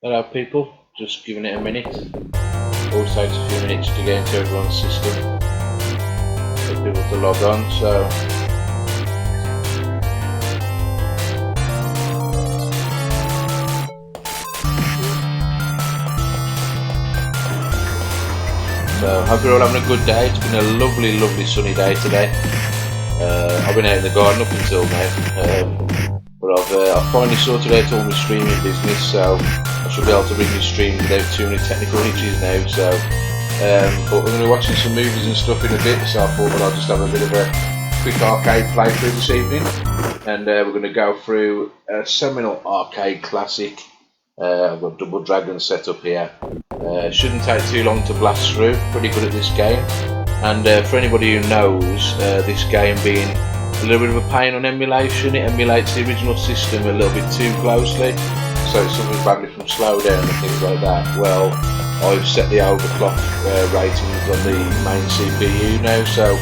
Hello people, just giving it a minute. Always takes a few minutes to get into everyone's system. Get people to log on, so hope you're all having a good day. It's been a lovely sunny day today. I've been out in the garden up until now, but I've finally sorted out all my streaming business, so I should be able to bring my stream without too many technical hitches now. So, but we're going to be watching some movies and stuff in a bit, so I thought that I'll just have a bit of a quick arcade playthrough this evening, and we're going to go through a seminal arcade classic. I've got Double Dragon set up here. Shouldn't take too long to blast through. Pretty good at this game, and for anybody who knows, this game being a little bit of a pain on emulation, it emulates the original system a little bit too closely, so it suffers badly from slowdown and things like that. Well, I've set the overclock ratings on the main CPU now, so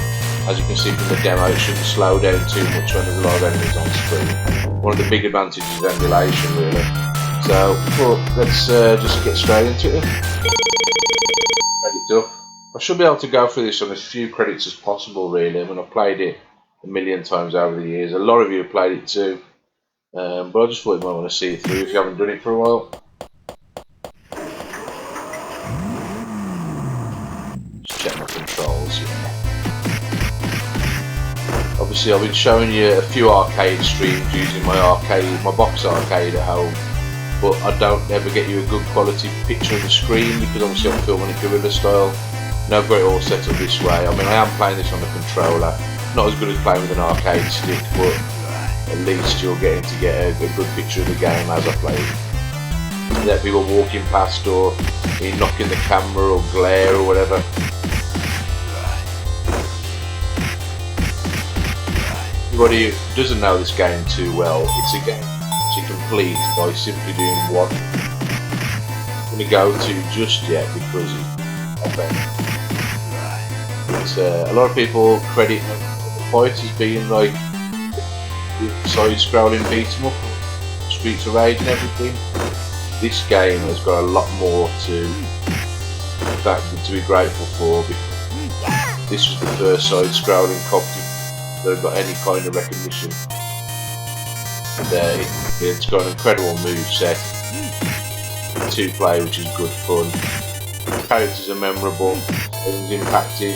as you can see from the demo, it shouldn't slow down too much when there's a lot of enemies on screen. One of the big advantages of emulation, really. So, well, let's just get straight into it. Credit up. I should be able to go through this on as few credits as possible, really. I mean, I've played it a million times over the years. A lot of you have played it too. But I just thought you might want to see it through if you haven't done it for a while. Just check my controls, yeah. Obviously, I've been showing you a few arcade streams using my box arcade at home. But I don't ever get you a good quality picture of the screen because obviously I'm filming it guerrilla style. And I've got it all set up this way. I mean, I am playing this on the controller. Not as good as playing with an arcade stick, but at least you're getting to get a good picture of the game as I play it. You know, people walking past or knocking the camera or glare or whatever. Anybody who doesn't know this game too well, it's a game to complete by simply doing what I'm going to go to just yet because I bet a lot of people credit the fight as being like side-scrolling beat 'em up, Streets of Rage and everything. This game has got a lot more to be grateful for because this was the first side-scrolling copy that got any kind of recognition. And it's got an incredible move set, 2-play, which is good fun. Characters are memorable, everything's impactful.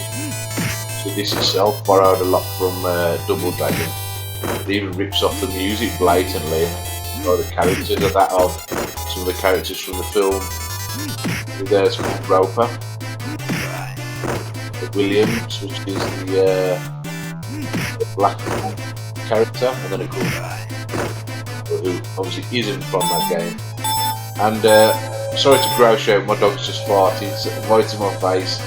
So this itself borrowed a lot from Double Dragon. It even rips off the music blatantly. Or the characters are that of some of the characters from the film. There's called Roper, Williams, which is the black character, and then of course who obviously isn't from that game. And sorry to gross out, my dog's just farted right in my face.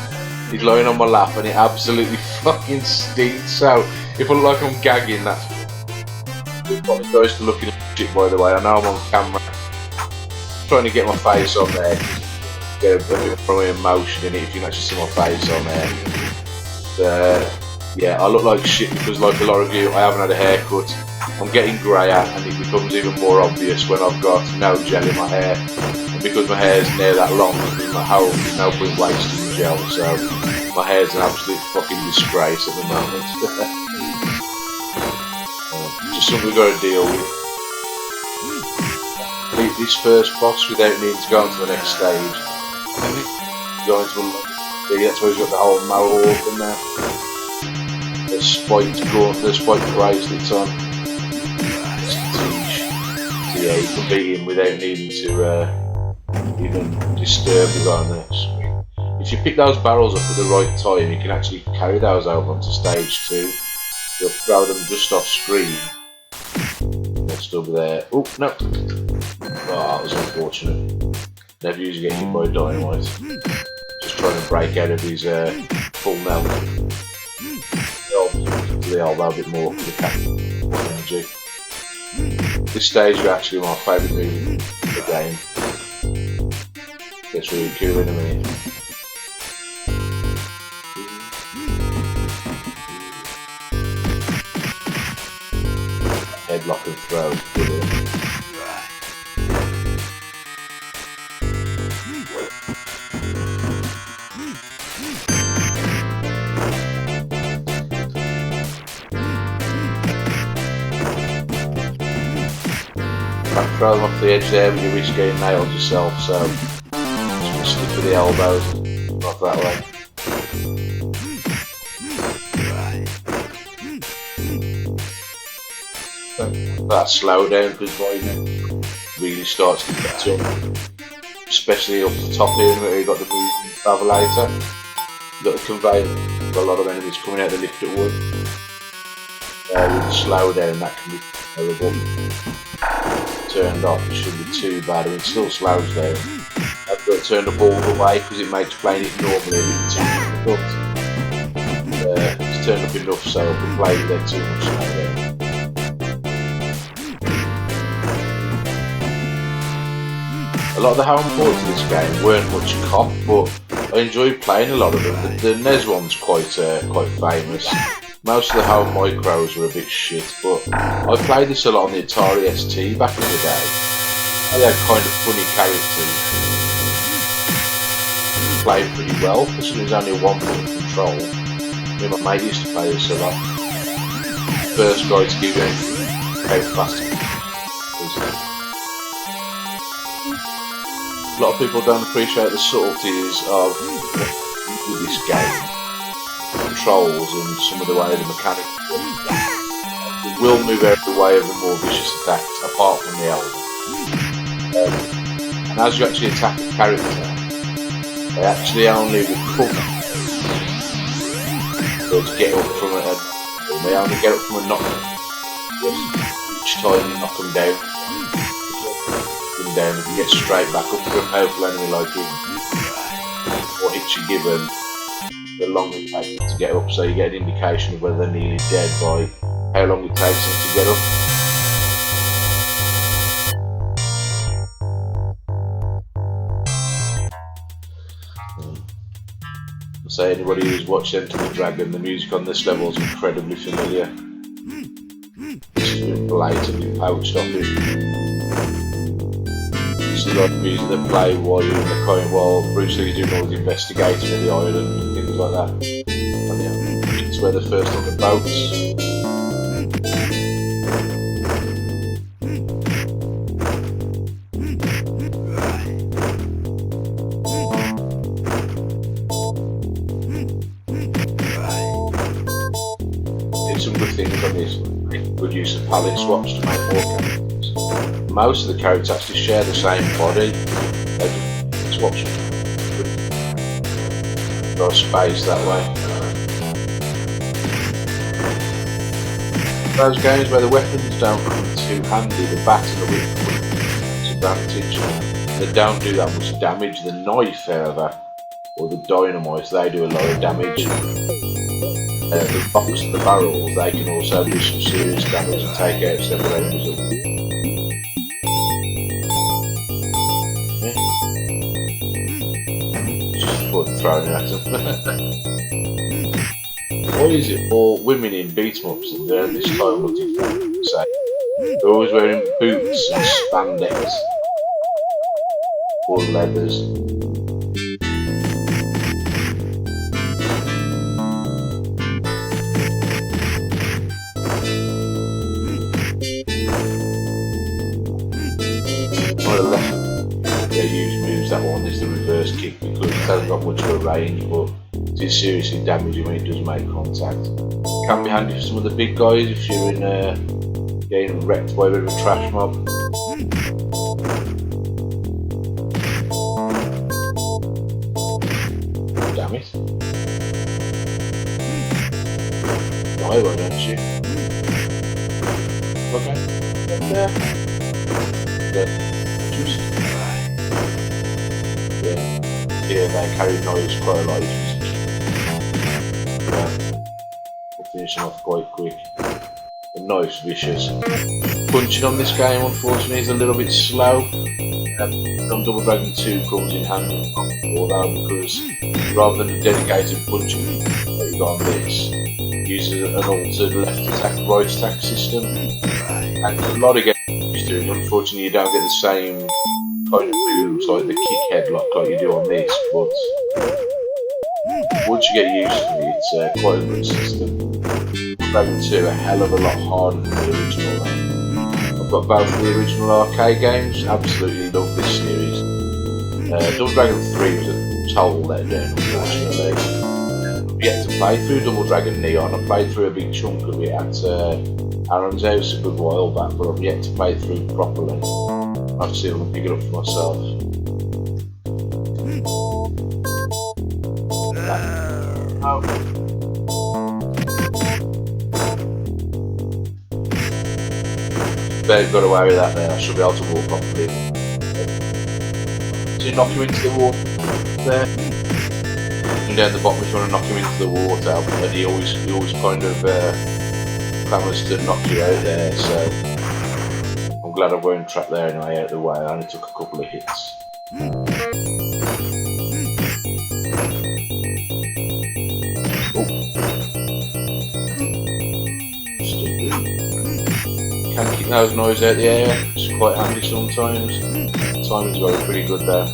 He's lying on my lap and it absolutely fucking stinks. So if I look like I'm gagging, that's I apologise for looking at shit, by the way. I know I'm on camera trying to get my face on there, get a bit of emotion in it if you can actually see my face on there. Yeah, I look like shit because, like a lot of you, I haven't had a haircut. I'm getting greyer and it becomes even more obvious when I've got no gel in my hair. And because my hair's near that long, in my home, there's no point wasting the gel, so my hair's an absolute fucking disgrace at the moment. Just something we've got to deal with. Beat this first boss without needing to go on to the next stage. Go into that's where he's got the whole mohawk in there. The spiked bracelets on. So yeah, you can beat him without needing to even disturb the guy on the screen. If you pick those barrels up at the right time, you can actually carry those over onto stage 2. You'll throw them just off screen. Just over there. Oh no! Oh, that was unfortunate. Never usually get hit by dynamite. Just trying to break out of his full melt. The elbow a bit more for the captain energy. This stage is actually my favourite move in the game. Gets really cool in a minute. Headlock and throw, brilliant. throw them off the edge there, but you risk getting nailed yourself, so just stick with the elbows, not that way. That slow down because really starts to get up, especially up the top here where you've got the moving travelator. You've got the conveyor, you've got a lot of enemies coming out the lift at once. With the slow down, that can be terrible. Turned off, it shouldn't be too bad, I mean, it still slows down. I've got it turned up all the way because it makes playing it normally a bit too difficult. It's turned up enough so I can play it there too much slow down. A lot of the home ports of this game weren't much cop, but I enjoyed playing a lot of them. The NES one's quite famous. Most of the home micros were a bit shit, but I played this a lot on the Atari ST back in the day. They had kind of funny characters. Played pretty well, because there was only one button control. Me and my mate used to play this a lot. First guy to give it how fast it was. A lot of people don't appreciate the subtleties of this game, controls and some of the way the mechanics work. It will move out of the way of the more vicious attacks, apart from the elbow. And as you actually attack the character, they actually only recover to get up from it. They only get up from a knock each time you knock them down. Down and get straight back up to a powerful enemy like him. What hits you given, the longer it takes to get up, so you get an indication of whether they're nearly dead by how long it takes them to get up. So anybody who's watched Enter the Dragon, the music on this level is incredibly familiar. It's been blatantly poached off it. It's a lot of music they play while you're in the coin, while Bruce Lee's doing all the investigating of the island and things like that. And yeah, it's where they're first on the boats. Did some good things on this, good use of palette swaps to make more characters. Most of the characters actually share the same body, they just swap got space that way. Those games where the weapons don't come too handy, the bat and the whip is advantage. They don't do that much damage. The knife, however, or the dynamite, they do a lot of damage. The box and the barrels, they can also do some serious damage and take out several enemies. Throwing at them. Why is it all women in beat-em-ups that they're this time looking for? Say, they're always wearing boots and spandex or leathers. On the left, they use moves. That one is the reverse kick because it hasn't got much of a range, but it is seriously damaging when it does make contact. It can be handy for some of the big guys if you're in getting wrecked by a bit of a trash mob. Damn it. Why don't you? Okay. There. Good. Juice. Yeah, they carry noise quite a lot. Yeah. We'll finish them off quite quick. The knife's vicious. Punching on this game, unfortunately, is a little bit slow. On Double Dragon 2 comes in handy for that because rather than the dedicated punching that you got on this, it uses an altered left attack, right attack system. And a lot of games do, unfortunately, you don't get the same kind of moves like the kick headlock like you do on this, but once you get used to it, it's quite a good system. Dragon 2 a hell of a lot harder than the original though. I got both of the original arcade games. Absolutely love this series. Double Dragon 3 was a total letdown, unfortunately. I've yet to play through Double Dragon Neon. I played through a big chunk of it at Aaron's house a good while back, but I've yet to play it through properly. I have to see if I can pick it up for myself. They've got away with that there. I should be able to walk properly. So you knock him into the water there. And down the bottom if you want to knock him into the water, and he always kind of clamours to knock you out there, so I'm glad I weren't trapped there anyway, out of the way. I only took a couple of hits. Can keep those noise out the air, it's quite handy sometimes. Timing's got it pretty good there.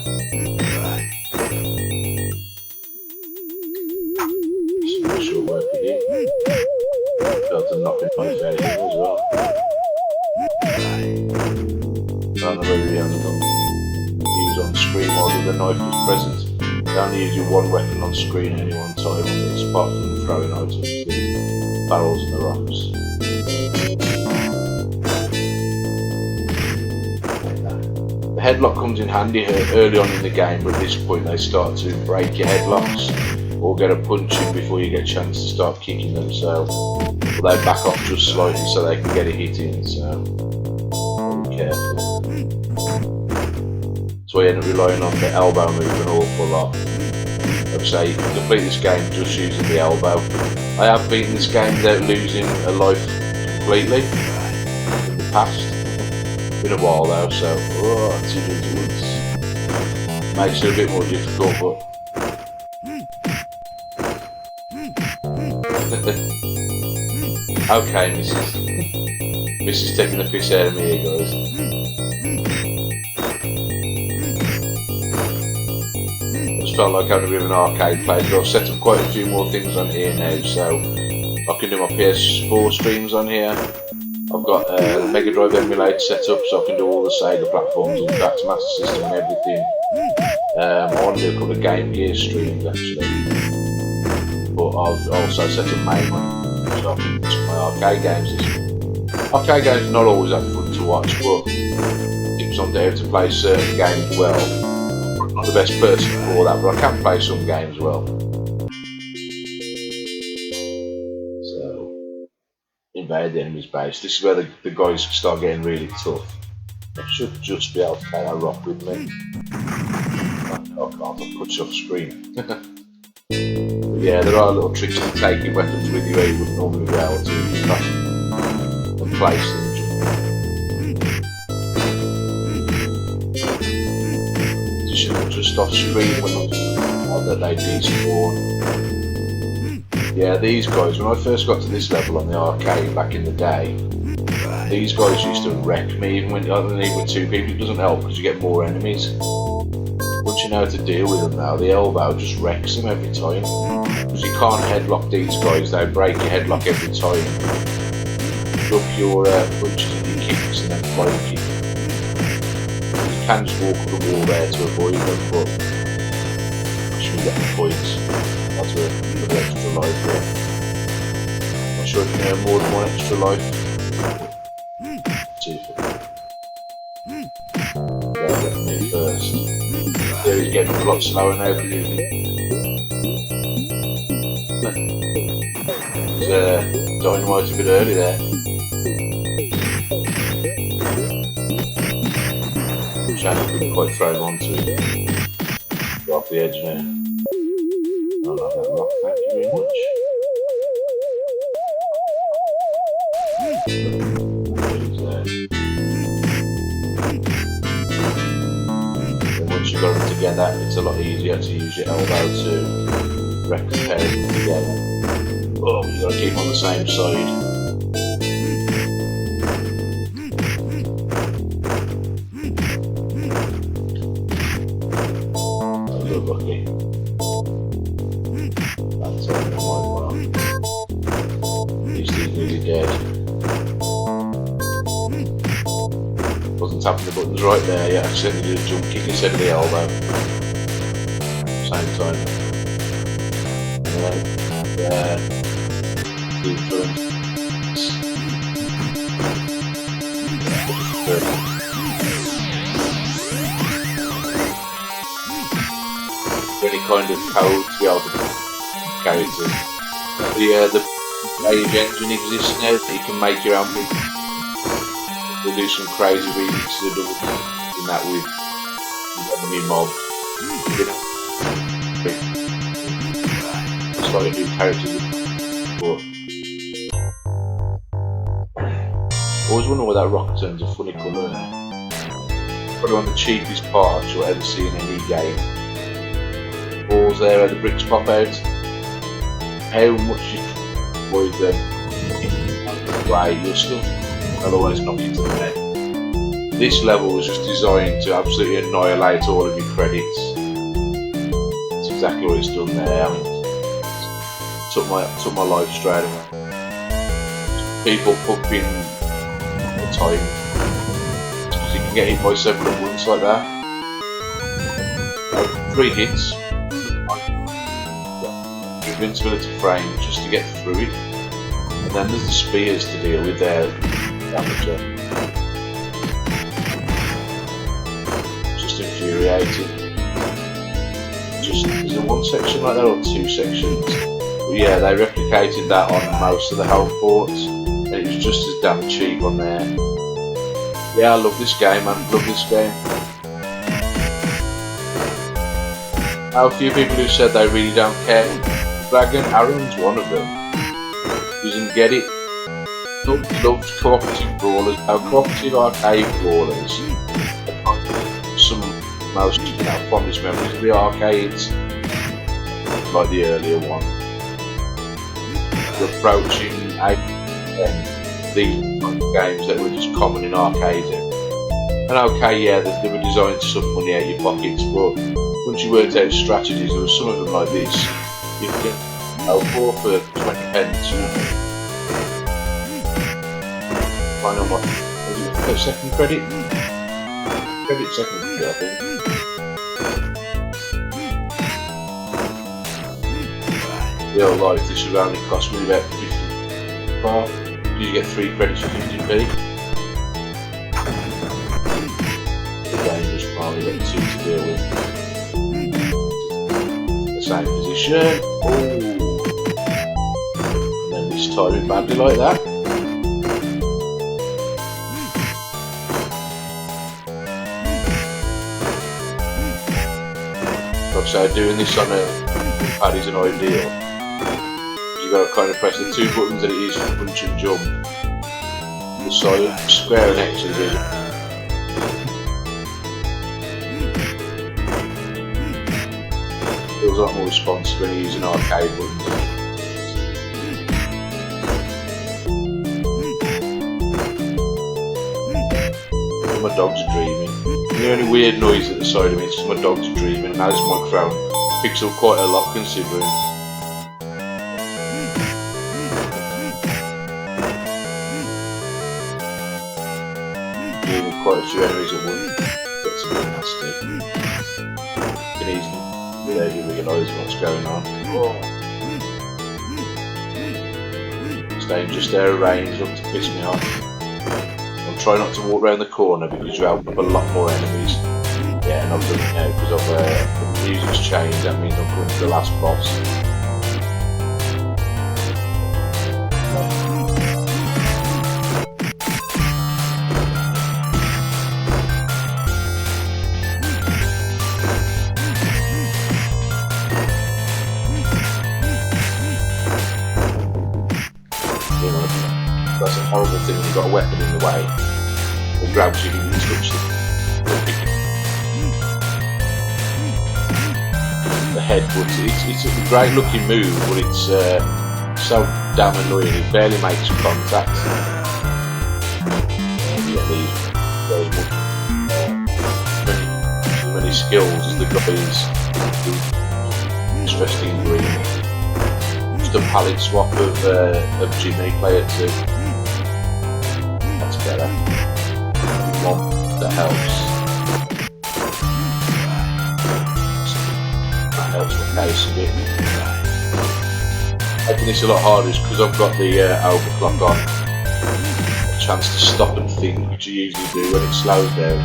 Sure work it in. Got to knock it out there as well. I don't know whether he was on screen while the knife was present. They only use one weapon on screen at any one time on this, apart from throwing items, the barrels and the rocks. The headlock comes in handy early on in the game, but at this point they start to break your headlocks or get a punch in before you get a chance to start kicking them, so they back off just slightly so they can get a hit in, so be careful. So I end up relying on the elbow move an awful lot. Like I say, you can complete this game just using the elbow. I have beaten this game without losing a life completely in the past. Been a while though, so makes it a bit more difficult, but okay, Mrs. taking the piss out of me here, guys. I just felt like having a bit of an arcade playthrough. I've set up quite a few more things on here now, so I can do my PS4 streams on here. I've got the Mega Drive emulator set up, so I can do all the Sega platforms and back to Master System and everything. I want to do a couple of Game Gear streams actually, but I've also set up mainly so I can do my arcade games. Arcade games are not always that fun to watch, but tips on there to play certain games well. I'm not the best person for that, but I can play some games well. Invade the enemy's base. This is where the guys start getting really tough. I should just be able to take that rock with me. I can't, I'll put you off screen. Yeah, there are little tricks to taking weapons with you where you wouldn't normally be able to and place them. Just off screen when that they despawn. Yeah, these guys, when I first got to this level on the arcade back in the day, these guys used to wreck me even when only with two people. It doesn't help because you get more enemies. Once you know how to deal with them now, the elbow just wrecks them every time. Because you can't headlock these guys, they break your headlock every time. Drop your punches and your kicks and then fly the kick. You can just walk on the wall there to avoid them, but you should get the points. That's a extra life there. Not sure if you can have more than one extra life. See if it get me first. There he's getting a lot slower now because he's dynamite a bit early there. Shane couldn't quite throw him onto it. Go off the edge now. I love that rock, thank you very much. And once you've got them together, it's a lot easier to use your elbow to wreck the pair of them together. Oh, you've got to keep on the same side. Lucky. That's all in my world. He's nearly dead. tapping the buttons right there, you accidentally do a jump kick instead of the elbow. Same time. Yeah. Influence. Any kind of code to be able to carry it in. The age engine exists now that you can make your own big. We'll do some crazy remixes of in that with enemy mob. It's like a new character. But I always wonder why that rock turns a funny colour. Probably one of the cheapest parts you'll ever see in any game. Balls there where the bricks pop out. How much you avoid them right, you'll still otherwise knock into the net. This level was just designed to absolutely annihilate all of your credits. That's exactly what it's done there. I mean, took my life straight away. People pumping the time. You can get hit by 7 at once like that. 3 hits. Invincibility frame just to get through it. And then there's the spears to deal with their damage. Just infuriating. Is there one section like that or 2 sections? But yeah, they replicated that on most of the health ports, and it was just as damn cheap on there. Yeah, I love this game, man. Love this game. How few people who said they really don't care. Dragon Aaron's one of them. Doesn't get it. Loves cooperative brawlers. Now, cooperative arcade brawlers. Some most fondest memories of the arcades, like the earlier one. We're approaching these games that were just common in arcades. And okay, yeah, they were designed to suck money out your pockets, but once you worked out strategies, there were some of them like this. You can get L4 for 20 pence. Find out what was it, first, second credit? Credit, second credit, I think. The old life, this would only cost me about 50. You get 3 credits for 50p. The dangerous part, you got 2 to deal with. The same position. Oh. And then we start it badly like that. Like I say, doing this on a pad isn't ideal. You've got to kind of press the 2 buttons that it is for punch and jump. The side, square and X is it. Feels a lot more responsive when you're using arcade buttons. My dog's dreaming. The only weird noise at the side of me is just my dog's dreaming, and now this microphone picks up quite a lot considering. Quite a few enemies at once. Gets a bit nasty. You can easily without you realise what's going on. Oh. Staying just out of range, not to piss me off. I'm trying not to walk around the corner because you open up a lot more enemies. Yeah, and I'm doing it now because the music's changed. That means I'm coming to the last boss. That's a horrible thing when you've got a weapon in the way. It grabs you and you touch the head, but it's a great looking move, but it's so damn annoying, it barely makes contact. You get these very much many skills as the guys interesting green. Just a palette swap of Jimmy player 2. That's better. One that helps. That helps the pace a bit. Making this a lot harder is because I've got the overclock on. A chance to stop and think, which you usually do when it slows down.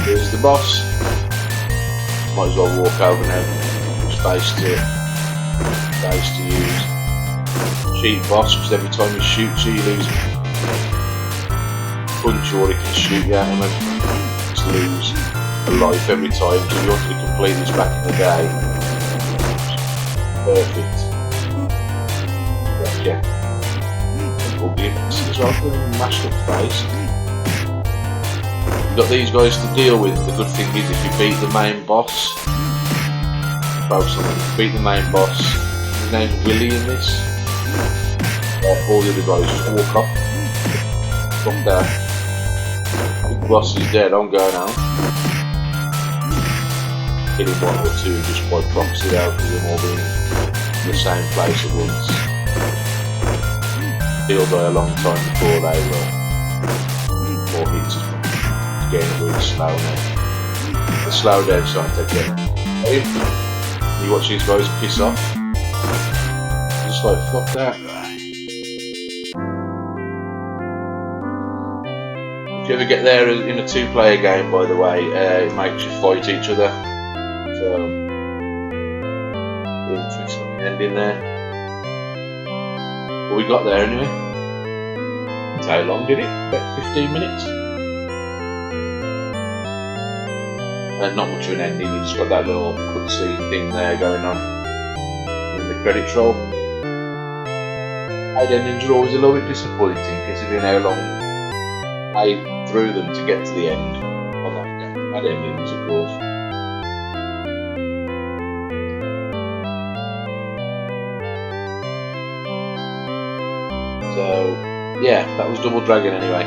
Here's the boss. Might as well walk over now. Space to use. Cheap boss, because every time you shoot you lose a punch, or it can shoot you at him and just lose a life every time. So if you wanted to complete this back in the day, perfect. Yeah. As well, mashed up face. You've got these guys to deal with. The good thing is if you beat the main boss, beat the main boss, his name's Willy in this, all the other guys just walk off, come down. The boss is dead, I'm going out. Killing one or two just by proxy out because they're all being in the same place at once. He'll die a long time before they will. More hits is getting really slow now. The slow down starting to get. You watch these guys piss off. Just like fuck that. If you ever get there in a two-player game, by the way, it makes you fight each other. So, interesting ending there. But we got there anyway. How long did it? About 15 minutes. And not much of an ending, you just got that little cutscene thing there going on in the credits roll. Side endings are always a little bit disappointing considering how long I threw them to get to the end. Well, not bad endings, of course. So, yeah, that was Double Dragon anyway.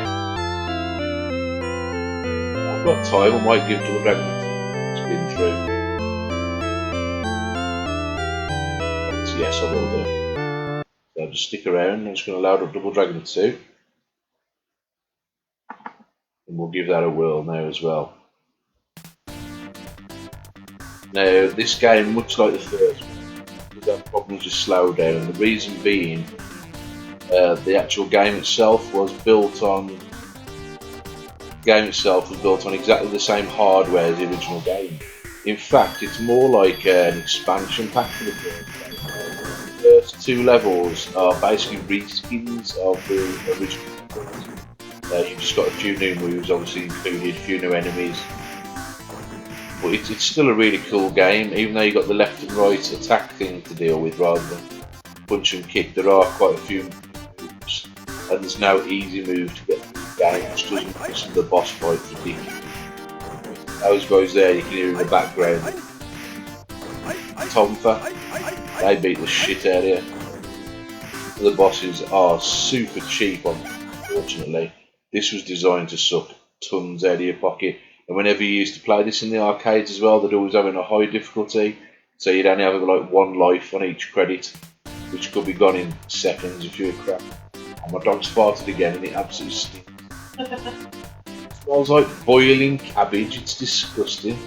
I've got time, I might give Double Dragon a spin through. So yes, I will do. So just stick around, I'm just going to load up Double Dragon 2. And we'll give that a whirl now as well. Now, this game, much like the first one, does have problems with slow down. The reason being, the actual game itself was built on exactly the same hardware as the original game. In fact, it's more like an expansion pack for the first game. The first two levels are basically reskins of the original game. You've just got a few new moves, obviously included, a few new enemies. But it's still a really cool game, even though you've got the left and right attack thing to deal with rather than punch and kick. There are quite a few moves, and there's no easy move to get through the game, which doesn't make the boss fight ridiculous. Those guys there, you can hear in the background. Tomfa, they beat the shit out of you. The bosses are super cheap, unfortunately. This was designed to suck tons out of your pocket. And whenever you used to play this in the arcades as well, they'd always have it in a high difficulty. So you'd only have like one life on each credit, which could be gone in seconds if you were crap. And my dog's farted again and it absolutely stinks. It smells like boiling cabbage, it's disgusting.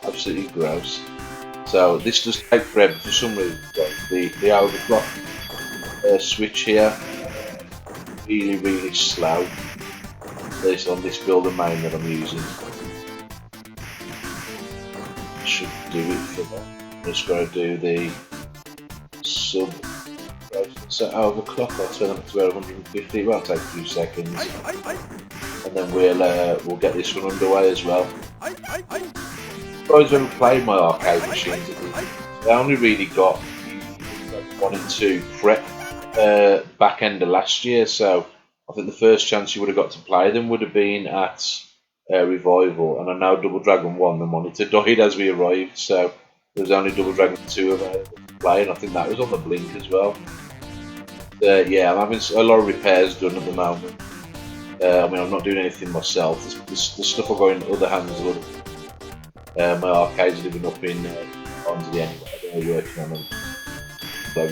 Absolutely gross. So this does take forever for some reason. The overclock switch here, really slow. This on this builder main that I'm using should do it for that. I'm just going to do the sub set overclock. I'll turn up to 150. It won't take a few seconds, and then we'll get this one underway as well. Guys, when I played my arcade machines, they only really got 1 and 2 prep back end of last year, so I think the first chance you would have got to play them would have been at Revival, and I know Double Dragon 1, the monitor died as we arrived, so there was only Double Dragon 2 available to play, and I think that was on the Blink as well. Yeah, I'm having a lot of repairs done at the moment. I mean, I'm not doing anything myself. The stuff will go in other hands. My arcade's living up in Barnsley anyway. They're working on them. So,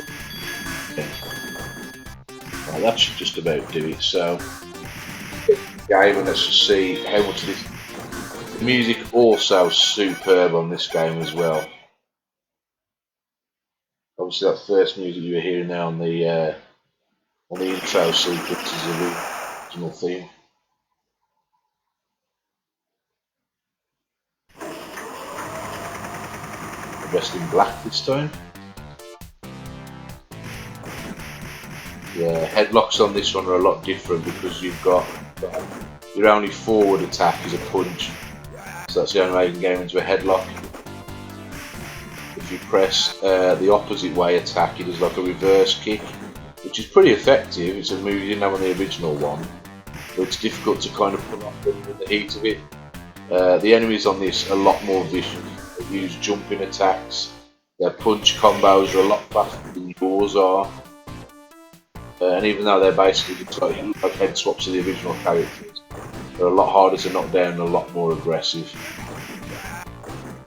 Right, that should just about do it. So, game, and let's just see how much of this. The music also superb on this game as well. Obviously, that first music you were hearing there on the intro sequence is the original theme. Dressed in black this time. Yeah, headlocks on this one are a lot different because you've got your only forward attack is a punch, so that's the only way you can get into a headlock. If you press the opposite way attack, it is like a reverse kick, which is pretty effective. It's a move you didn't have on the original one, but it's difficult to kind of pull off in the heat of it. The enemies on this are a lot more vicious. They use jumping attacks. Their punch combos are a lot faster than yours are. And even though they're basically just like head swaps of the original characters, they're a lot harder to knock down and a lot more aggressive.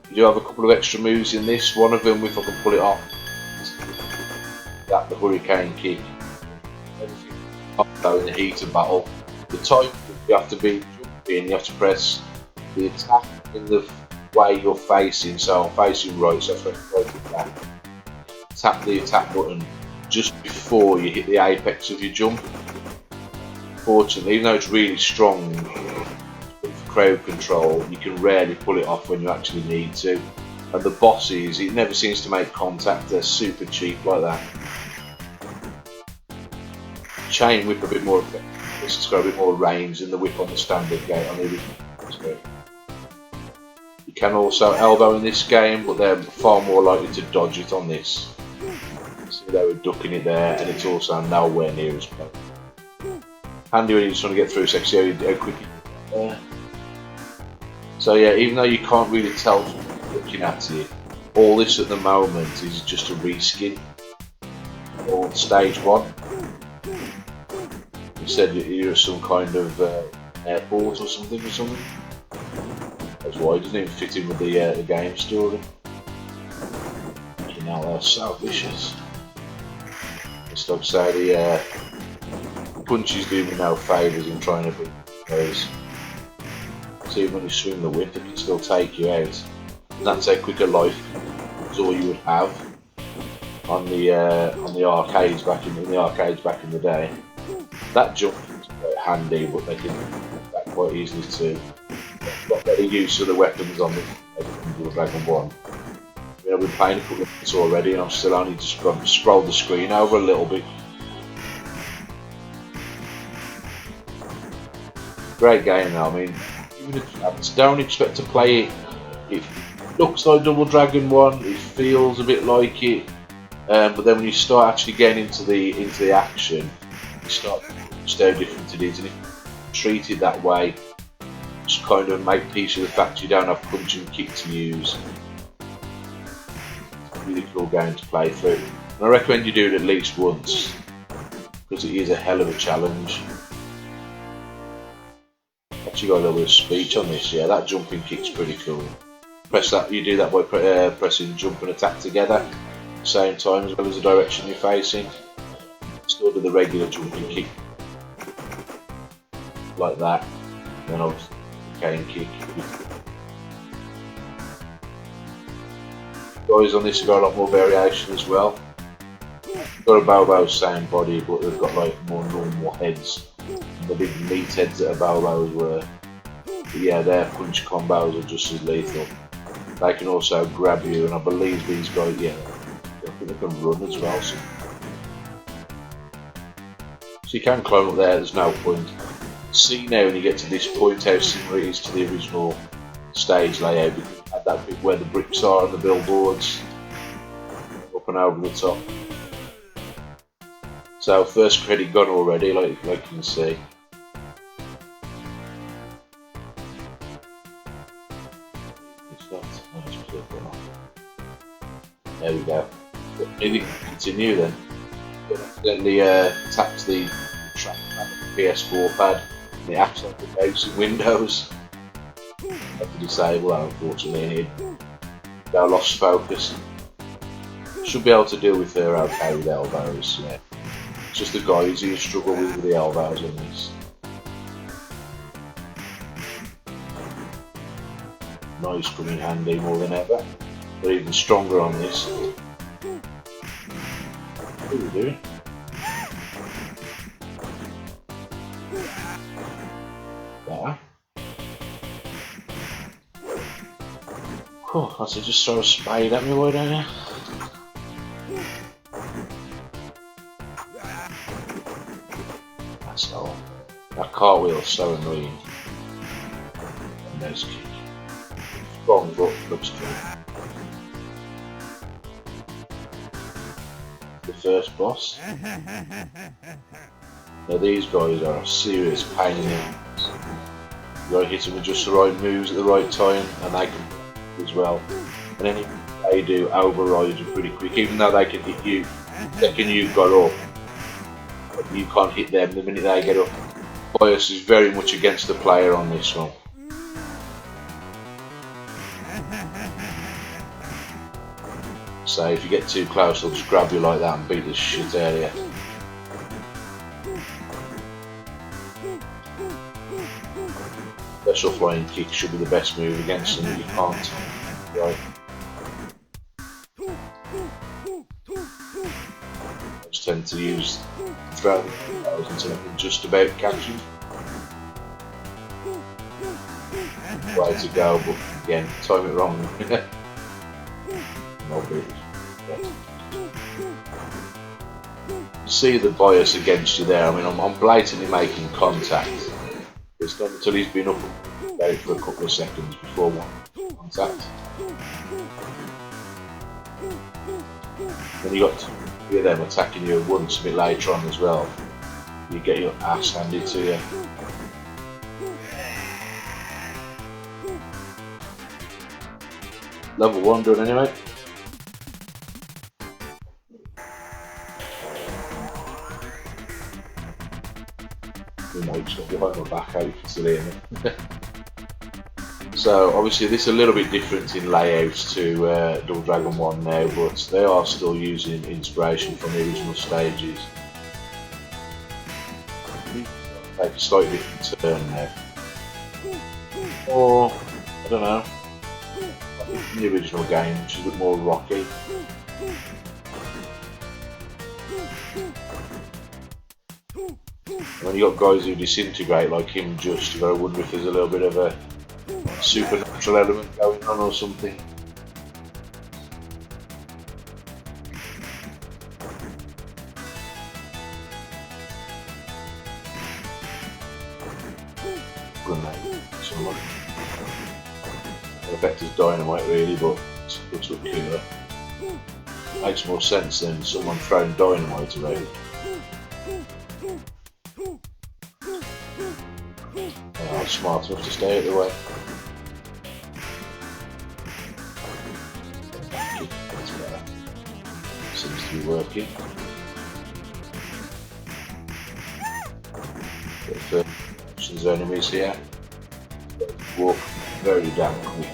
You do have a couple of extra moves in this. One of them, if I can pull it off, that the hurricane kick. In the heat of battle, the type you have to be jumping, you have to press the attack in the way you're facing. So I'm facing right, so I tap the attack button just before you hit the apex of your jump. Fortunately, even though it's really strong with crowd control, you can rarely pull it off when you actually need to. And the bosses, it never seems to make contact, they're super cheap like that. Chain whip a bit more effective, it's got a bit more range than the whip on the standard game on the original. You can also elbow in this game, but they're far more likely to dodge it on this. See, they were ducking it there, and it's also nowhere near as close. Handy when you just want to get through section how quick you get there. So yeah, even though you can't really tell from looking at it, all this at the moment is just a reskin on stage 1. You said you're some kind of airport or something. That's why it doesn't even fit in with the game story. You know, they're so vicious. It's like say the punches do me no favours in trying to beat those. So even when you swing the whip, it can still take you out. And that's how quicker life is all you would have on the arcades back in the day. That jump is quite handy, but they can do that quite easily too. Got better use of the weapons on the Dragon 1. I mean, I've been playing a couple of minutes already, and I'm still only just going to scroll the screen over a little bit. Great game though. I mean, even if you don't expect to play it, it looks like Double Dragon 1, it feels a bit like it, but then when you start actually getting into the action, you start to just how different it is, and if you treat it that way, just kind of make peace with the fact you don't have punch and kick to use. It's a really cool game to play through, and I recommend you do it at least once, because it is a hell of a challenge. Actually got a little bit of speech on this. Yeah, that jumping kick's pretty cool. Press that. You do that by pressing jump and attack together at the same time as well as the direction you're facing. Still do the regular jumping kick like that, and then obviously the cane kick. Guys on this have got a lot more variation as well. Got a Bobo's same body, but they've got like more normal heads. The big meat heads that a Bobo's were. But yeah, their punch combos are just as lethal. They can also grab you, and I believe these guys, yeah, I think they can run as well. So you can climb up there, there's no point. See now when you get to this point how similar it is to the original stage layout, because you had that bit where the bricks are and the billboards up and over the top. So first credit gone already, like you can see. It's not. There we go. Maybe continue then. Accidentally tapped the trackpad on the PS4 pad, and it acts like the mouse in Windows. I had to disable that unfortunately, and I lost focus. Should be able to deal with her okay with elbows. Yeah. It's just the guys who struggle with the elbows on this. Knives come in handy more than ever. They're even stronger on this. What are you doing? There. Oh, I said just throw a spade at me, why don't you? That's all. That cartwheel's so annoying. Nose kick. Strong but looks good. The first boss. Now these guys are a serious pain in the ass. You gotta hit them with just the right moves at the right time, and they can as well. And anything they do overrides you pretty quick, even though they can hit you the second you've got up. You can't hit them the minute they get up. Bias is very much against the player on this one. So if you get too close, they'll just grab you like that and beat the shit out of you. Special flying kick should be the best move against them, you can't. Right. I just tend to use throwing until I can just about catch him. Way to go, but again, time it wrong. No boots. See the bias against you there. I mean, I'm blatantly making contact. It's not until he's been up for a couple of seconds before one contact. Then you got three of them attacking you at once a bit later on as well. You get your ass handed to you. Level 1 done anyway. You know, just got behind my back out, you can still hear me. So obviously this is a little bit different in layouts to Double Dragon 1 now, but they are still using inspiration from the original stages. Take a slightly different turn now. Or, I don't know, in the original game, which is a bit more rocky. When you got guys who disintegrate like him, just I wonder if there's a little bit of a supernatural element going on or something. Grenade. Somebody. The effect is dynamite really, but it looks like cooler. Makes more sense than someone throwing dynamite around. Smart enough to stay out of the way. That's better. Seems to be working. Got options enemies here. Walk very damn quick.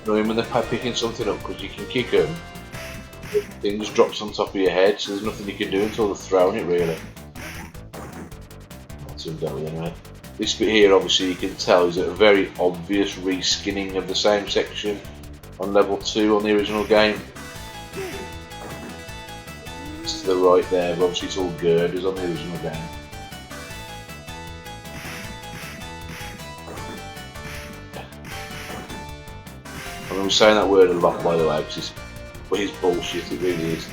When they're picking something up, because you can kick them, the thing just drops on top of your head, so there's nothing you can do until they're throwing it really. That's him going anyway. This bit here obviously you can tell is a very obvious reskinning of the same section on level 2 on the original game. It's to the right there, but obviously it's all girders on the original game. I'm saying that word a lot, by the way, because it's bullshit, it really is.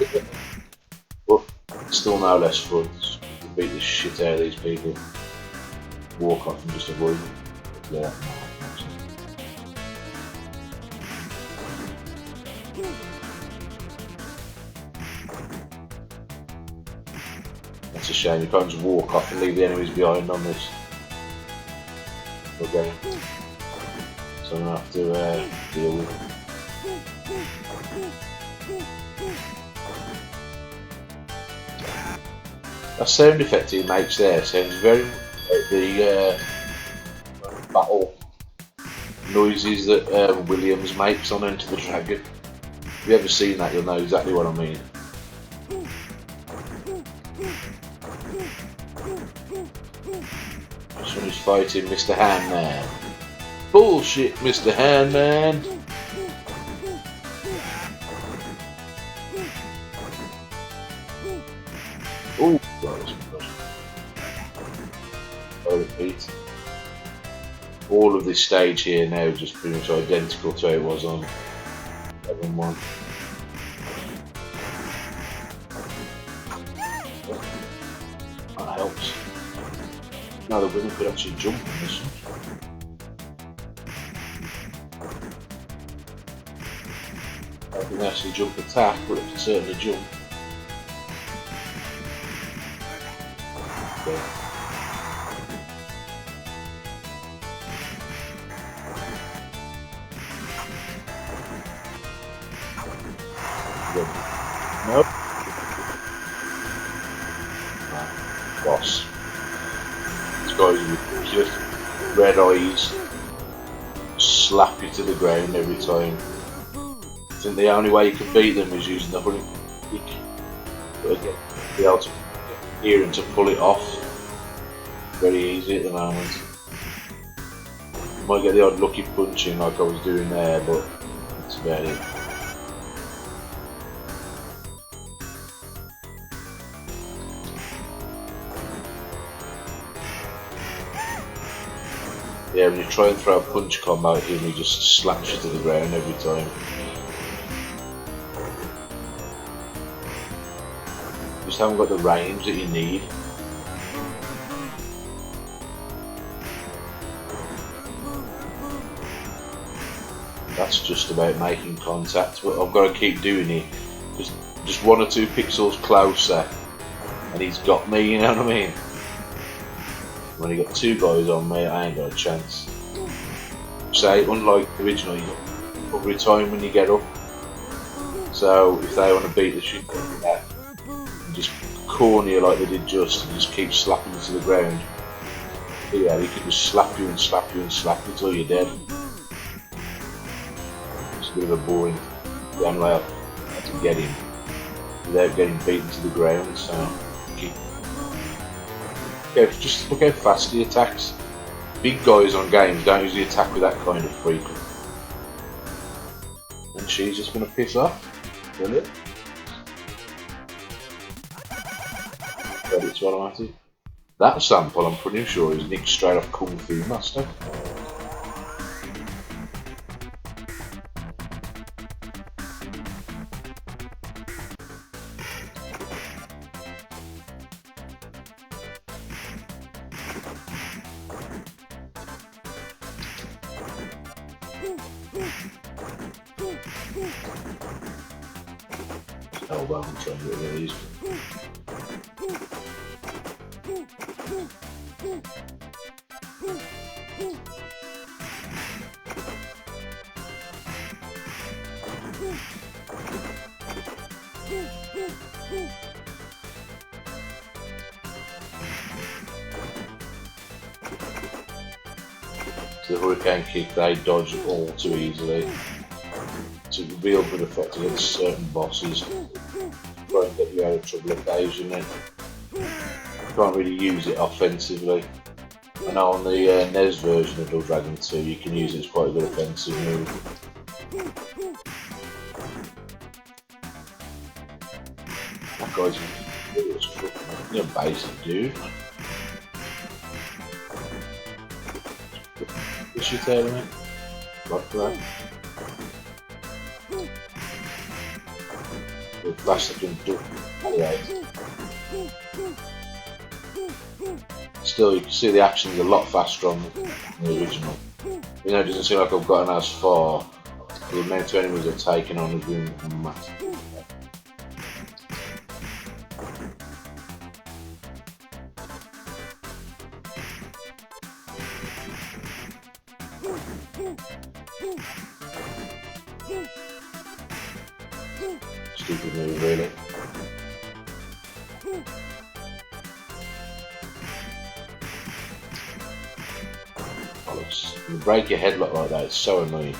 But still no less fun to beat the shit out of these people. Walk off and just avoid them. Yeah, that's a shame, you can't just walk off and leave the enemies behind on this. Okay. So I'm going to have to deal with it. That sound effect he makes there sounds very much like the battle noises that Williams makes on Enter the Dragon. If you've ever seen that, you'll know exactly what I mean. This one is fighting Mr. Handman. Bullshit, Mr. Handman! Oh, that was good. Oh, repeat. All of this stage here now is just pretty much identical to how it was on Level 1. That helps. Now the winner could actually jump on this one. I can actually jump attack, but it can certainly jump. Okay. Nope. Boss. This guy's ridiculous. Red eyes. Slap you to the ground every time. I think the only way you can beat them is using the honey kick. But again, be able to hear him to pull it off. Very easy at the moment. Might get the odd lucky punching like I was doing there, but that's about it. Yeah, when you try and throw a punch combo at him, he just slaps you to the ground every time. Just haven't got the range that you need. That's just about making contact, but I've got to keep doing it. Just 1 or 2 pixels closer, and he's got me, you know what I mean? When you got 2 guys on me, I ain't got a chance. Say, unlike the original, you got every time when you get up. So if they want to beat the shit out of that, just corner you like they did just, and just keep slapping you to the ground. But yeah, he can just slap you and slap you and slap you till you're dead. It's a bit of a boring one way to get him without getting beaten to the ground. So keep. Just look how fast he attacks. Big guys on games don't usually attack with that kind of frequency. And she's just going to piss off. Brilliant. Credits while I'm at it. That sample, I'm pretty sure, is nicked straight off Kung Fu Master. Oh well, I'm trying to get rid of these. So the hurricane kick, they dodge all too easily. It's a real good effect against certain bosses. Try and get you out of trouble occasionally. Can't really use it offensively. I know on the NES version of Double Dragon 2 you can use it as quite a good offensive move. That guy's really struck, you're a basic dude. Push your tail in it. Like that. The flash that can do anyway. Still, you can see the action's a lot faster on the original. You know, it doesn't seem like I've gotten as far. The amount of enemies I've taken on has been massive. Stupid move, really. You break your headlock like that, it's so annoying.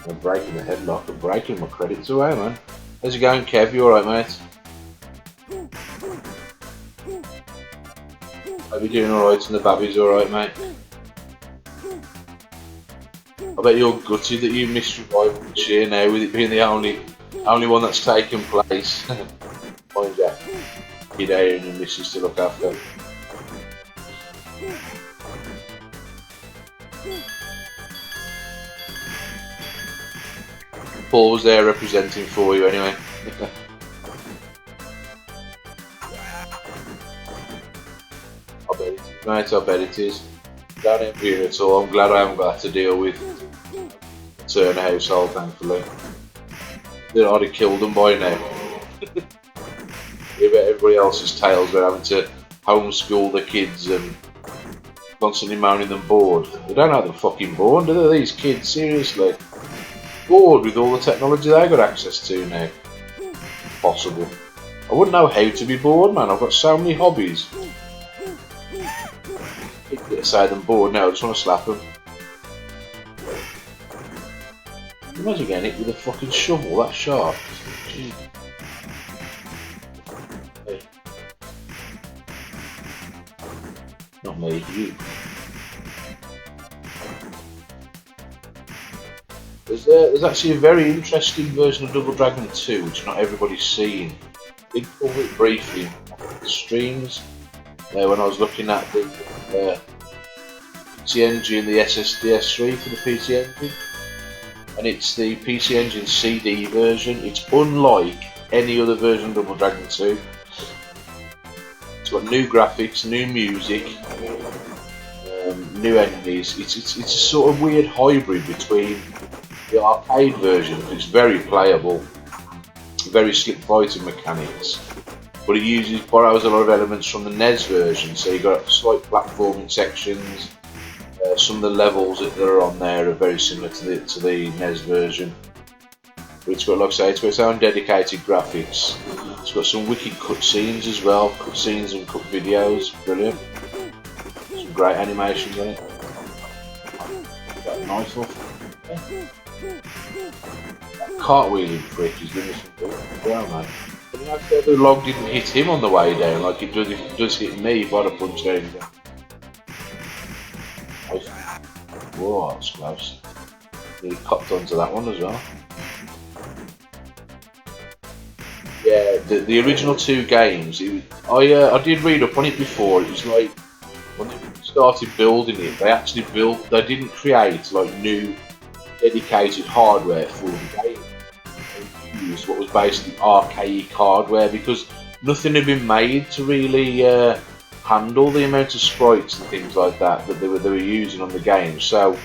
I'm breaking the headlock, I'm breaking my credits away, man. How's it going, Kev? You alright, mate? Hope you're doing alright and the baby's alright, mate. I bet you're gutted that you missed Revival this year now, with it being the only one that's taken place. Mind you, kid here and your missus to look after. Paul was there representing for you anyway. I bet it is, mate, I bet it is. Don't envy you at all. I'm glad I haven't got to deal with a Turner household, thankfully. I'd have killed them by now. I bet everybody else's tales about having to homeschool the kids and constantly moaning them bored. They don't have them fucking bored, do they, these kids? Seriously. Bored with all the technology they got access to now. Possible. I wouldn't know how to be bored, man. I've got so many hobbies. Get aside them bored now, I just want to slap them. Imagine getting hit with a fucking shovel that sharp. Jeez. Hey. Not me, you. There's actually a very interesting version of Double Dragon 2 which not everybody's seen. Did cover it briefly on the streams when I was looking at the PC Engine, the SSDS3 for the PC Engine, and it's the PC Engine CD version. It's unlike any other version of Double Dragon 2. It's got new graphics, new music, new enemies. It's a sort of weird hybrid between the arcade version. It's very playable, very slick fighting mechanics, but it borrows a lot of elements from the NES version. So you've got slight platforming sections. Some of the levels that are on there are very similar to the NES version. But it's got, like I say, it's got its own dedicated graphics. It's got some wicked cutscenes as well, cutscenes and cut videos. Brilliant. Some great animations on it. That knife off. Yeah. That cartwheeling prick is doing some good ground, man. But you know, the log didn't hit him on the way down like it does hit me if I'd have punched down. Whoa, that's close. Really copped onto that one as well. Yeah, the original two games, I did read up on it before. It was like, when they started building it, they didn't create like new dedicated hardware for the game. They used what was basically archaic hardware because nothing had been made to really handle the amount of sprites and things like that they were using on the game. So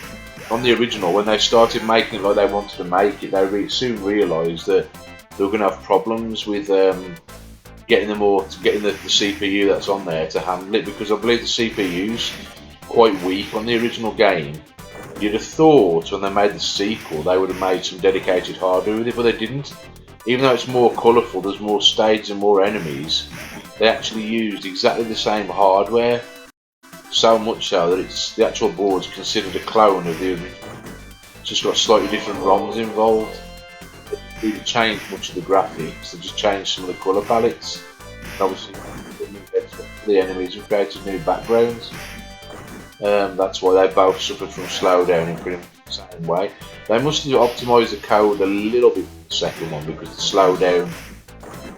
on the original, when they started making it like they wanted to make it, they soon realised that they were going to have problems with getting the CPU that's on there to handle it, because I believe the CPU's quite weak on the original game. You'd have thought when they made the sequel they would have made some dedicated hardware with it, but they didn't. Even though it's more colourful, there's more stages and more enemies, they actually used exactly the same hardware, so much so that the actual board's considered a clone of the original. It's just got slightly different ROMs involved. They didn't change much of the graphics, they just changed some of the colour palettes. And obviously new heads for the enemies and created new backgrounds. That's why they both suffered from slowdown in pretty much the same way. They must have optimised the code a little bit for the second one, because the slowdown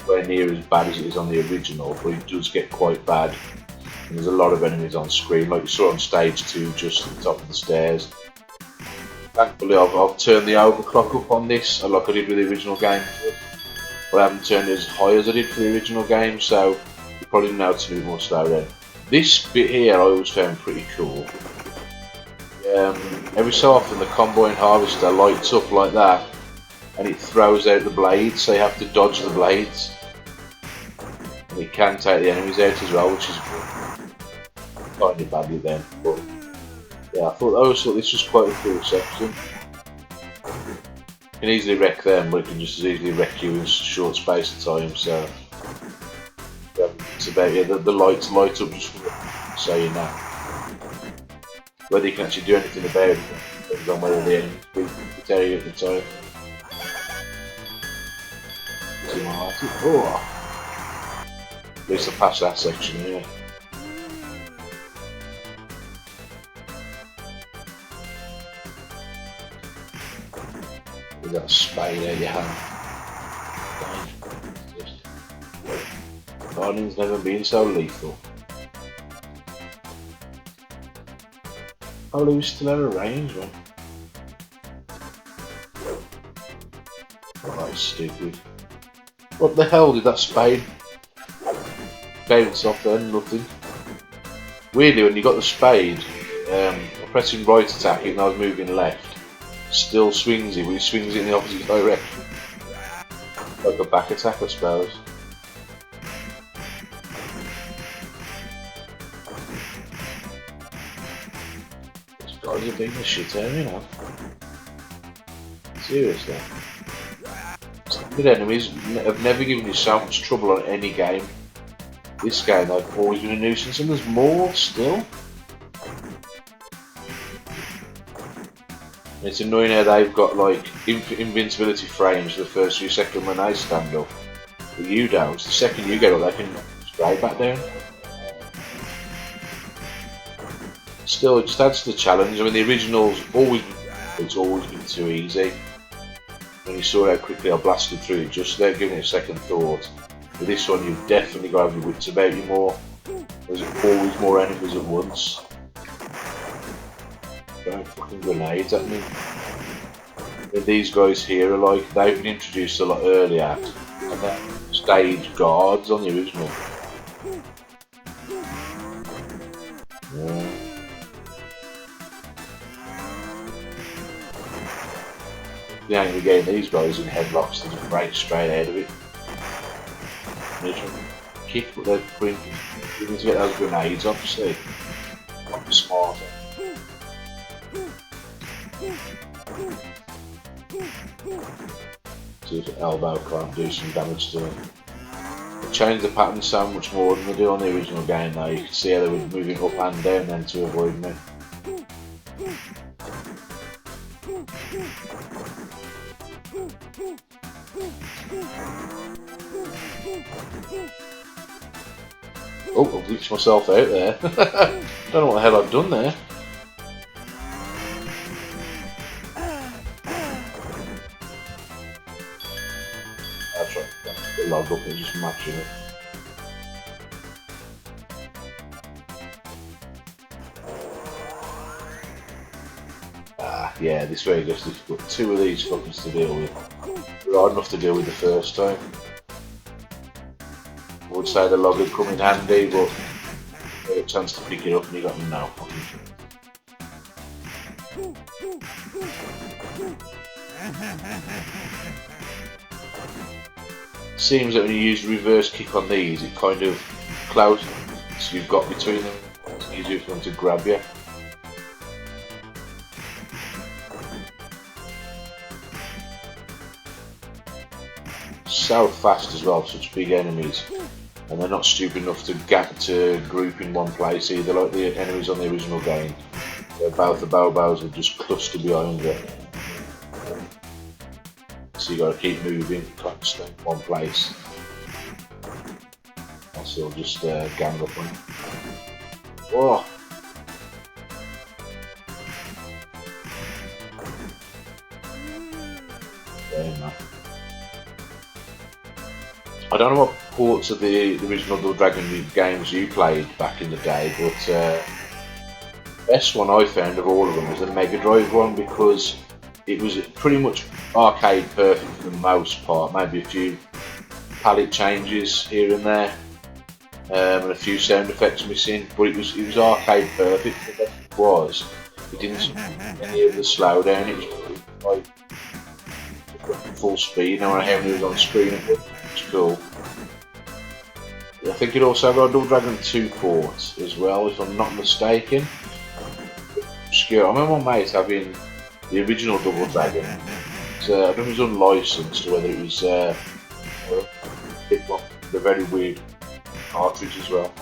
nowhere near as bad as it is on the original, but it does get quite bad. And there's a lot of enemies on screen, like you saw on stage 2, just at the top of the stairs. Thankfully, I've turned the overclock up on this, like I did with the original game, but I haven't turned it as high as I did for the original game, so you probably notice a bit more slowdown. This bit here I always found pretty cool. Every so often the combine harvester lights up like that, and it throws out the blades, so you have to dodge the blades. And it can take the enemies out as well, which is kind of badly then. But yeah, I thought this was quite a cool section. You can easily wreck them, but it can just as easily wreck you in a short space of time. So bits about the lights light up just so you know. Whether you can actually do anything about it depends on whether the enemies tell you at the time. Oh. At least I passed that section, yeah. With that spade out your hand. Gardening's never been so lethal. Oh, he's still out of range, man. Oh, that's stupid. What the hell did that spade bounce off then? Nothing. Weirdly, when you got the spade, pressing right attack even though I was moving left, still swings it, but he swings it in the opposite direction. Like a back attack, I suppose. This guy's a big shit out, you know. Seriously. Good enemies have never given you so much trouble on any game. This game they've always been a nuisance, and there's more still. And it's annoying how they've got like invincibility frames for the first few seconds when they stand up. But you don't. The second you get up, they can straight back down. Still, it just adds to the challenge. I mean, the original's it's always been too easy. When you saw how quickly I blasted through it, just without giving it a second thought. With this one, you've definitely got to have your wits about you more. There's always more enemies at once. Throwing fucking grenades at me. And these guys here are like, they've been introduced a lot earlier, and they're stage guards on the original. Yeah. The only game these guys in headlocks, they just break straight out of it. They try to kick, but they're putting to get those grenades, obviously. Not smart. See if elbow can't do some damage to them. They changed the pattern so much more than they do on the original game now. You can see how they were moving up and down then to avoid me. Oh, I've glitched myself out there. Don't know what the hell I've done there. That's right, the log up and just matching it. Yeah, this way gets difficult. Two of these fuckers to deal with. They're hard enough to deal with the first time. I would say the log would come in handy, but you had a chance to pick it up and you got no fucking shit. Seems that when you use the reverse kick on these, it kind of clouds so you've got between them. It's easier for them to grab you. So fast as well, such big enemies, and they're not stupid enough to get to group in one place either, like the enemies on the original game. Both the Bows would just cluster behind you, so you got to keep moving, can't stay in one place, else they'll just gang up on you. Whoa! There you go. I don't know what ports of the original Double Dragon games you played back in the day, but the best one I found of all of them was the Mega Drive one, because it was pretty much arcade perfect for the most part, maybe a few palette changes here and there, and a few sound effects missing, but it was arcade perfect. The best it was, it didn't have any of the slowdown, it was like full speed, no matter how many was on screen. It's cool. I think it also got a Double Dragon 2 port as well, if I'm not mistaken. Obscure. I remember my mate having the original Double Dragon. So I don't know if it was unlicensed or whether it was the very weird cartridge as well.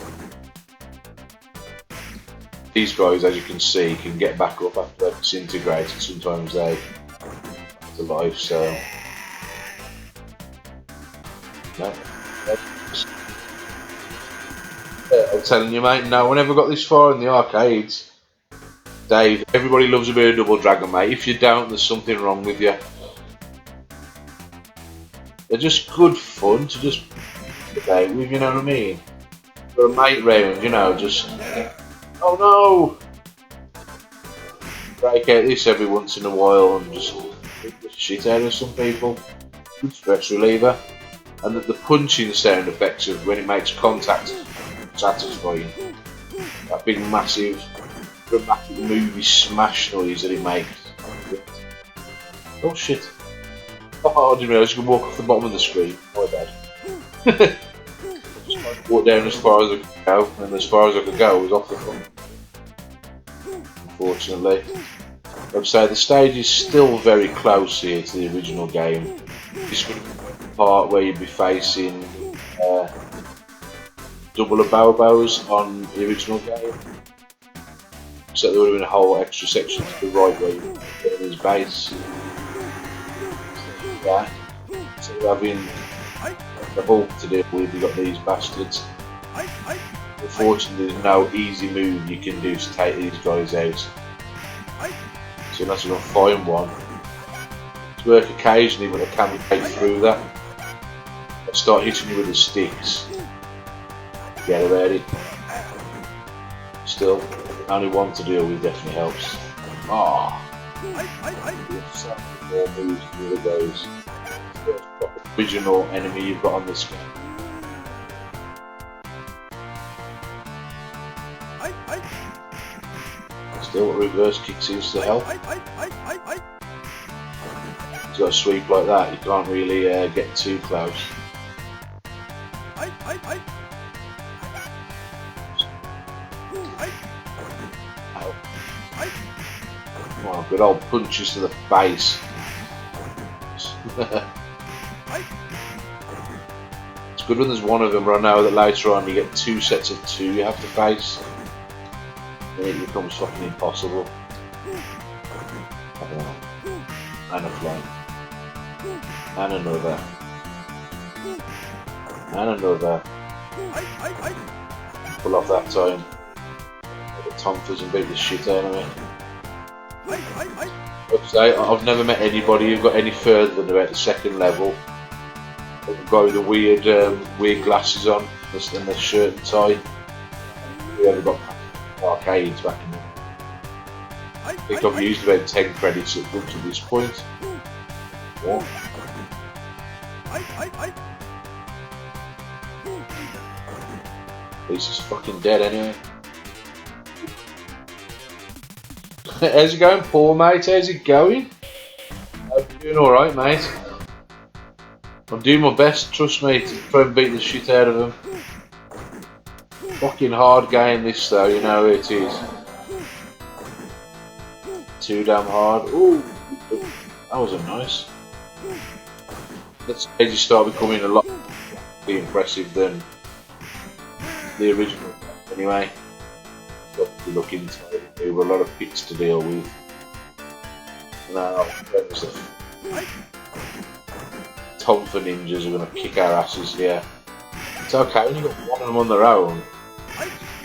These guys, as you can see, can get back up after they're disintegrated. Sometimes they come to life, so no. I'm telling you, mate, no one ever got this far in the arcades. Dave, everybody loves a bit of Double Dragon, mate. If you don't, there's something wrong with you. They're just good fun to just play with, you know what I mean? For a mate round, you know, just... Oh no! Break out this every once in a while and just beat the shit out of some people. Good stress reliever. And the punching sound effects of when it makes contact satisfying. That big massive dramatic movie smash noise that it makes. Oh shit. Oh, I didn't realise you could walk off the bottom of the screen. My bad. Just walk down as far as I could go, and as far as I could go was off the front. Unfortunately. I'd say the stage is still very close here to the original game. This would be the part where you'd be facing double of Bobos on the original game. Except there would have been a whole extra section to the right where you get his base. Yeah. So you're having the whole to deal with, you've got these bastards. Unfortunately, there's no easy move you can do to take these guys out. So unless you can find one, it's work occasionally when I can break through that. I start hitting you with the sticks. Forget about it. Still, only one to deal with definitely helps. Ah, more moves than the other guys. The original enemy you've got on this game. Still, reverse kick seems to help. He's got a sweep like that, you can't really get too close. Oh, good old punches to the face. It's good when there's one of them, but I know that later on you get two sets of two you have to face. Then it becomes fucking impossible. And a flame. And another. And another. Pull off that time. Get the tonfers and beat the shit out of me. I've never met anybody who got any further than about the second level. The guy with the weird glasses on and the shirt and tie. Who ever got arcades back in there. I think I've used about 10 credits up to this point. What? This is fucking dead anyway. How's it going, Paul, mate? How's it going? I'm doing alright, mate. I'm doing my best, trust me, to try and beat the shit out of them. Fucking hard game this though, you know it is. Too damn hard. Ooh, that wasn't nice. The stages start becoming a lot more impressive than the original anyway. Got to be looking to there were a lot of pits to deal with. Now, Tom for ninjas are going to kick our asses here. It's okay when you got one of them on their own.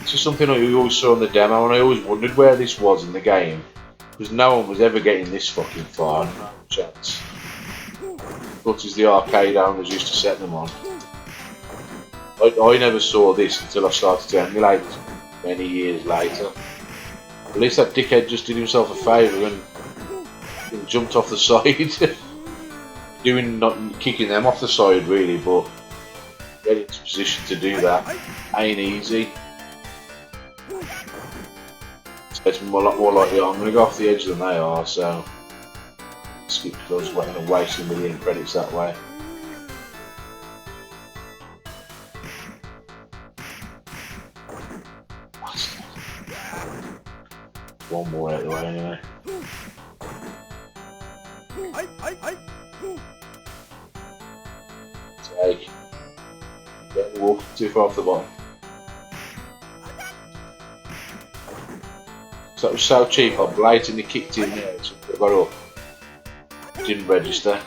It's just something I always saw in the demo, and I always wondered where this was in the game, because no one was ever getting this fucking far. No chance. But as the arcade owners used to set them on. I never saw this until I started to emulate it many years later. At least that dickhead just did himself a favour and jumped off the side. Not kicking them off the side really, but getting into position to do that ain't easy. So it's a lot more likely I'm going to go off the edge than they are, so skip because I'm going to waste a million credits that way. One more out of the way anyway. Take. Don't walk too far off the bottom. That was so cheap, I blatantly kicked in there, so I got up. Didn't register.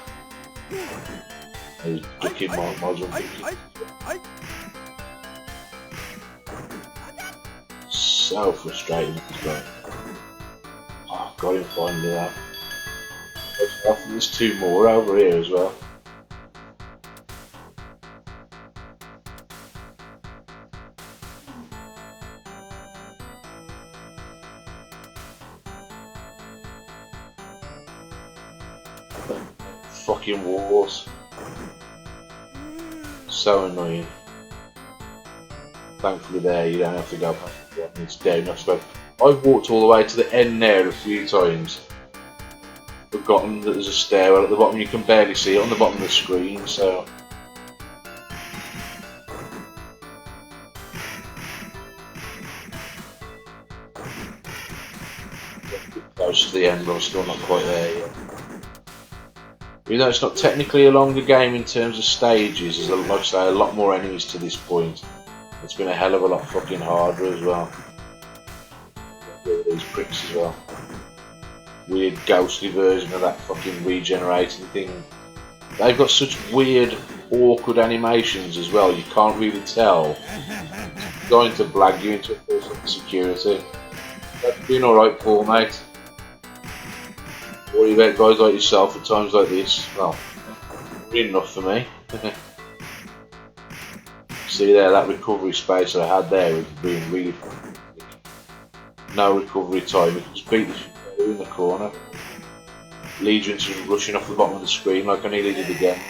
I was ducking my jump. So frustrating this game. Oh, got him finally that. I think there's 2 more over here as well. Fucking walls. So annoying. Thankfully there you don't have to go past it. It's down, I suppose. I've walked all the way to the end there a few times. Forgotten that there's a stairwell at the bottom, you can barely see it on the bottom of the screen, so... Close to the end, but I'm still not quite there yet. Even though it's not technically a longer game in terms of stages, there's, like I say, a lot more enemies to this point. It's been a hell of a lot fucking harder as well. These pricks as well. Weird ghostly version of that fucking regenerating thing. They've got such weird, awkward animations as well, you can't really tell. It's going to blag you into a person of security. That's been alright, Paul, mate. Worry about guys like yourself at times like this. Well, enough for me. See there, that recovery space that I had there was being really... No recovery time, you can just beat the shit in the corner. Leads you into rushing off the bottom of the screen like I nearly did again.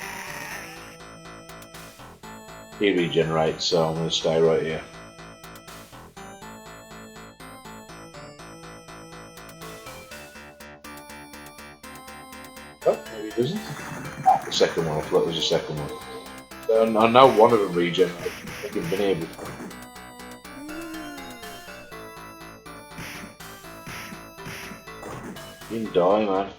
He regenerates, so I'm going to stay right here. Oh, maybe it doesn't. Ah, the second one, I thought there was a second one. So I know one of them regenerates. I haven't been able to. You can die, man.